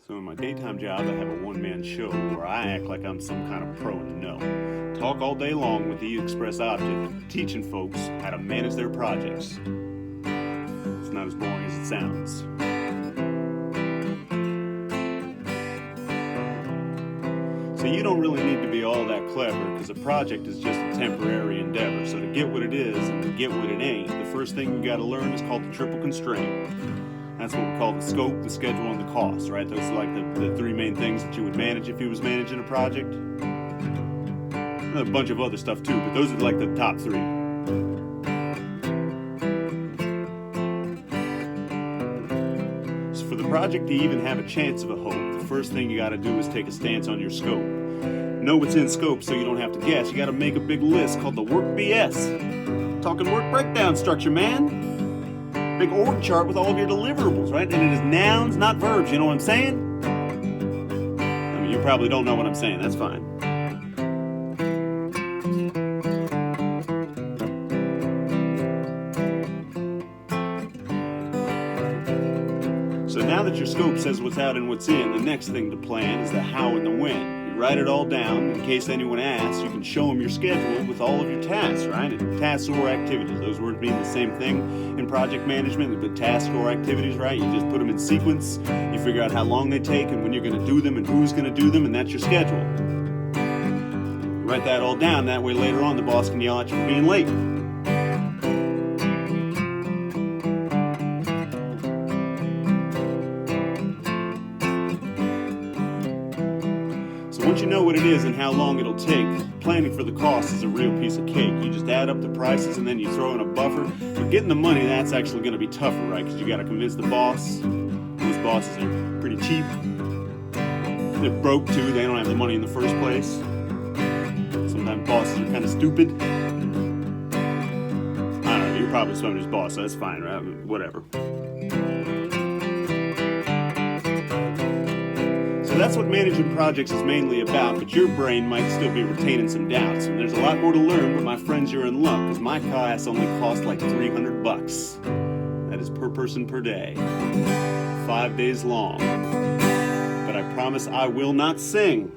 So in my daytime job, I have a one-man show where I act like I'm some kind of pro in the know. Talk all day long with the express object, teaching folks how to manage their projects. It's not as boring as it sounds. So you don't really need to be all that clever, because a project is just a temporary endeavor. So to get what it is and to get what it ain't, the first thing you gotta learn is called the triple constraint. That's what we call the scope, the schedule, and the cost, right? Those are like the three main things that you would manage if you was managing a project. A bunch of other stuff too, but those are like the top three. So for the project to even have a chance of a hope, the first thing you gotta do is take a stance on your scope. Know what's in scope so you don't have to guess. You gotta make a big list called the work BS. Talking work breakdown structure, man. Big org chart with all of your deliverables, right? And it is nouns, not verbs, you know what I'm saying? I mean, you probably don't know what I'm saying, that's fine. So now that your scope says what's out and what's in, the next thing to plan is the how and the when. You write it all down. In case anyone asks, you can show them your schedule with all of your tasks, right? And tasks or activities. Those words mean the same thing in project management, but tasks or activities, right? You just put them in sequence. You figure out how long they take and when you're going to do them and who's going to do them, and that's your schedule. You write that all down. That way later on the boss can yell at you for being late. Once you know what it is and how long it'll take, planning for the cost is a real piece of cake. You just add up the prices and then you throw in a buffer. But getting the money, that's actually going to be tougher, right? Because you got to convince the boss. Those bosses are pretty cheap. They're broke too. They don't have the money in the first place. Sometimes bosses are kind of stupid. I don't know. You're probably somebody's boss, so that's fine, right? Whatever. So that's what managing projects is mainly about, but your brain might still be retaining some doubts. And there's a lot more to learn, but my friends, you're in luck, because my class only costs like $300. That is per person per day. 5 days long. But I promise I will not sing.